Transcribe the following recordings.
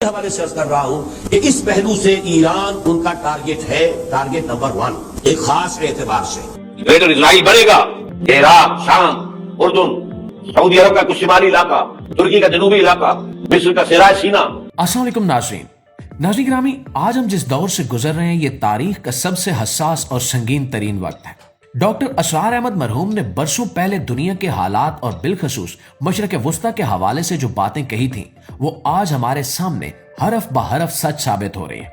حوالے سے عرض کر رہا ہوں کہ اس پہلو سے ایران ان کا ٹارگٹ ہے، ٹارگٹ نمبر 1 ایک خاص اعتبار سے۔ گریٹر اسرائیل بنے گا، عراق، شام، اردن، سعودی عرب کا کچھ شمالی علاقہ، ترکی کا جنوبی علاقہ، مصر کا صحرائے سینا۔ السلام علیکم ناظرین گرامی، آج ہم جس دور سے گزر رہے ہیں یہ تاریخ کا سب سے حساس اور سنگین ترین وقت ہے۔ ڈاکٹر اسرار احمد مرحوم نے برسوں پہلے دنیا کے حالات اور بالخصوص مشرق وسطیٰ کے حوالے سے جو باتیں کہی تھیں وہ آج ہمارے سامنے حرف بہ حرف سچ ثابت ہو رہی ہیں۔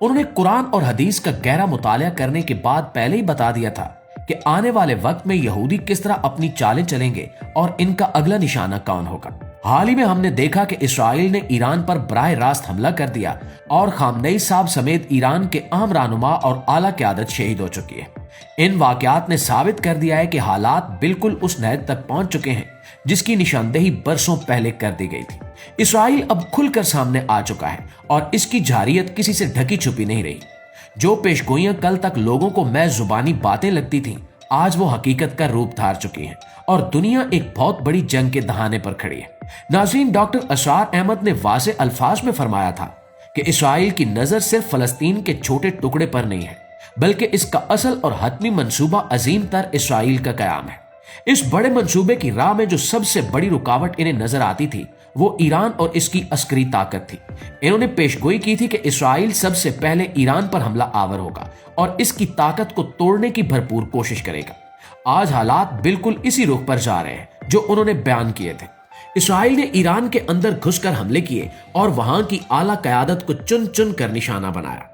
انہوں نے قرآن اور حدیث کا گہرا مطالعہ کرنے کے بعد پہلے ہی بتا دیا تھا کہ آنے والے وقت میں یہودی کس طرح اپنی چالیں چلیں گے اور ان کا اگلا نشانہ کون ہوگا۔ حال ہی میں ہم نے دیکھا کہ اسرائیل نے ایران پر براہ راست حملہ کر دیا اور خامنئی صاحب سمیت ایران کے اہم رہنما اور اعلیٰ قیادت شہید ہو چکی ہے۔ ان واقعات نے ثابت کر دیا ہے کہ حالات بالکل اس نہج تک پہنچ چکے ہیں جس کی نشاندہی برسوں پہلے کر دی گئی تھی۔ اسرائیل اب کھل کر سامنے آ چکا ہے اور اس کی جارحیت کسی سے ڈھکی چھپی نہیں رہی۔ جو پیشگوئیاں کل تک لوگوں کو محض زبانی باتیں لگتی تھیں، آج وہ حقیقت کا روپ دھار چکی ہیں اور دنیا ایک بہت بڑی جنگ کے دہانے پر کھڑی ہے۔ ناظرین، ڈاکٹر اسرار احمد نے واضح الفاظ میں فرمایا تھا کہ اسرائیل کی نظر صرف فلسطین کے چھوٹے ٹکڑے پر نہیں ہے بلکہ اس کا اصل اور حتمی منصوبہ عظیم تر اسرائیل کا قیام ہے۔ اس بڑے منصوبے کی راہ میں جو سب سے بڑی رکاوٹ انہیں نظر آتی تھی وہ ایران اور اس کی عسکری طاقت تھی۔ انہوں نے پیشگوئی کی تھی کہ اسرائیل سب سے پہلے ایران پر حملہ آور ہوگا اور اس کی طاقت کو توڑنے کی بھرپور کوشش کرے گا۔ آج حالات بالکل اسی رخ پر جا رہے ہیں جو انہوں نے بیان کیے تھے۔ اسرائیل نے ایران کے اندر گھس کر حملے کیے اور وہاں کی اعلیٰ قیادت کو چن چن کر نشانہ بنایا۔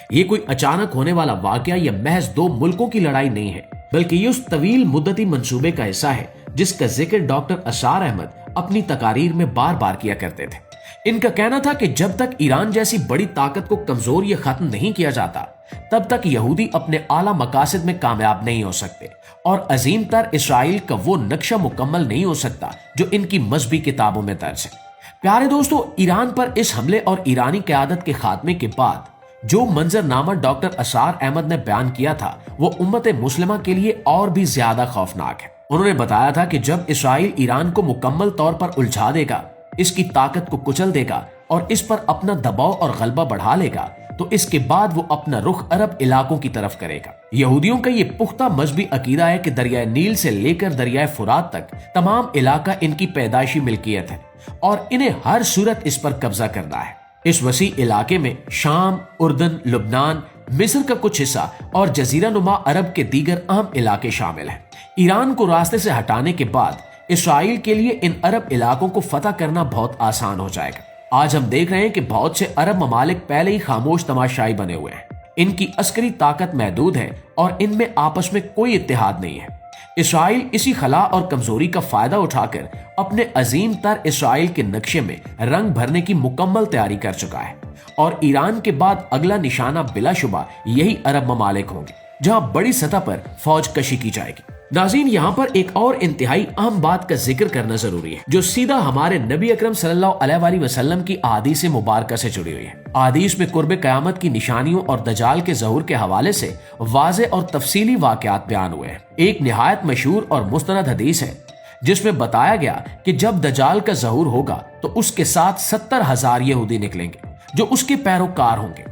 یہ کوئی اچانک ہونے والا واقعہ یا محض دو ملکوں کی لڑائی نہیں ہے بلکہ یہ اس طویل مدتی منصوبے کا حصہ ہے جس کا ذکر ڈاکٹر اسرار احمد اپنی تقاریر میں بار بار کیا کرتے تھے۔ ان کا کہنا تھا کہ جب تک ایران جیسی بڑی طاقت کو کمزور یا ختم نہیں کیا جاتا تب تک یہودی اپنے اعلیٰ مقاصد میں کامیاب نہیں ہو سکتے اور عظیم تر اسرائیل کا وہ نقشہ مکمل نہیں ہو سکتا جو ان کی مذہبی کتابوں میں درج ہے۔ پیارے دوستو، ایران پر اس حملے اور ایرانی قیادت کے خاتمے کے بعد جو منظر نامہ ڈاکٹر اسرار احمد نے بیان کیا تھا وہ امت مسلمہ کے لیے اور بھی زیادہ خوفناک ہے۔ انہوں نے بتایا تھا کہ جب اسرائیل ایران کو مکمل طور پر الجھا دے گا، اس کی طاقت کو کچل دے گا اور اس پر اپنا دباؤ اور غلبہ بڑھا لے گا تو اس کے بعد وہ اپنا رخ عرب علاقوں کی طرف کرے گا۔ یہودیوں کا یہ پختہ مذہبی عقیدہ ہے کہ دریائے نیل سے لے کر دریائے فرات تک تمام علاقہ ان کی پیدائشی ملکیت ہے اور انہیں ہر صورت اس پر قبضہ کرنا ہے۔ اس وسیع علاقے میں شام، اردن، لبنان، مصر کا کچھ حصہ اور جزیرہ نما عرب کے دیگر اہم علاقے شامل ہیں۔ ایران کو راستے سے ہٹانے کے بعد اسرائیل کے لیے ان عرب علاقوں کو فتح کرنا بہت آسان ہو جائے گا۔ آج ہم دیکھ رہے ہیں کہ بہت سے عرب ممالک پہلے ہی خاموش تماشائی بنے ہوئے ہیں۔ ان کی عسکری طاقت محدود ہے اور ان میں آپس میں کوئی اتحاد نہیں ہے۔ اسرائیل اسی خلا اور کمزوری کا فائدہ اٹھا کر اپنے عظیم تر اسرائیل کے نقشے میں رنگ بھرنے کی مکمل تیاری کر چکا ہے اور ایران کے بعد اگلا نشانہ بلا شبہ یہی عرب ممالک ہوں گے جہاں بڑی سطح پر فوج کشی کی جائے گی۔ ناظرین، یہاں پر ایک اور انتہائی اہم بات کا ذکر کرنا ضروری ہے جو سیدھا ہمارے نبی اکرم صلی اللہ علیہ وآلہ وسلم کی احادیث مبارکہ سے جڑی ہوئی ہے۔ احادیث میں قرب قیامت کی نشانیوں اور دجال کے ظہور کے حوالے سے واضح اور تفصیلی واقعات بیان ہوئے ہیں۔ ایک نہایت مشہور اور مستند حدیث ہے جس میں بتایا گیا کہ جب دجال کا ظہور ہوگا تو اس کے ساتھ 70,000 یہودی نکلیں گے جو اس کے پیروکار ہوں گے۔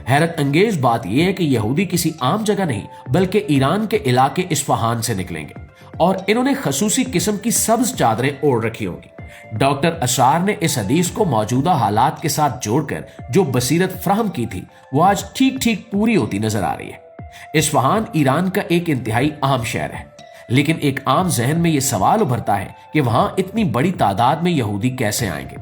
حیرت انگیز بات یہ ہے کہ یہودی کسی عام جگہ نہیں بلکہ ایران کے علاقے اصفہان سے نکلیں گے اور انہوں نے خصوصی قسم کی سبز چادریں اوڑھ رکھی ہوں گی۔ ڈاکٹر اسرار نے اس حدیث کو موجودہ حالات کے ساتھ جوڑ کر جو بصیرت فراہم کی تھی وہ آج ٹھیک ٹھیک پوری ہوتی نظر آ رہی ہے۔ اصفہان ایران کا ایک انتہائی اہم شہر ہے لیکن ایک عام ذہن میں یہ سوال ابھرتا ہے کہ وہاں اتنی بڑی تعداد میں یہودی کیسے آئیں گے؟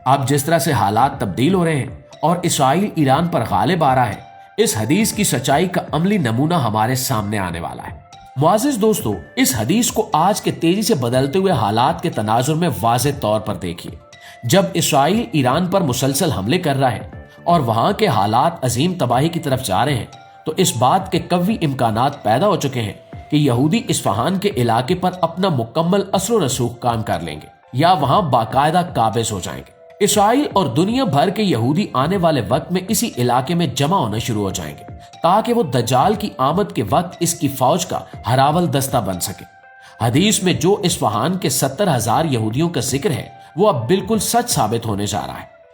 اب جس طرح سے حالات تبدیل ہو رہے ہیں اور اسرائیل ایران پر غالب آ رہا ہے، اس حدیث کی سچائی کا عملی نمونہ ہمارے سامنے آنے والا ہے۔ معزز دوستو، اس حدیث کو آج کے تیزی سے بدلتے ہوئے حالات کے تناظر میں واضح طور پر دیکھیے۔ جب اسرائیل ایران پر مسلسل حملے کر رہا ہے اور وہاں کے حالات عظیم تباہی کی طرف جا رہے ہیں تو اس بات کے قوی امکانات پیدا ہو چکے ہیں کہ یہودی اصفہان کے علاقے پر اپنا مکمل اثر و رسوخ کام کر لیں گے یا وہاں باقاعدہ قابض ہو جائیں گے۔ اسرائیل اور دنیا بھر کے یہودی آنے والے وقت میں اسی علاقے میں جمع ہونا شروع ہو جائیں گے تاکہ وہ دجال کی آمد کے وقت اس کی فوج کا ہراول دستہ بن سکے۔ حدیث میں جو اصفہان کے 70,000 یہودیوں کا ذکر ہے وہ اب بالکل سچ ثابت ہونے جا رہا ہے۔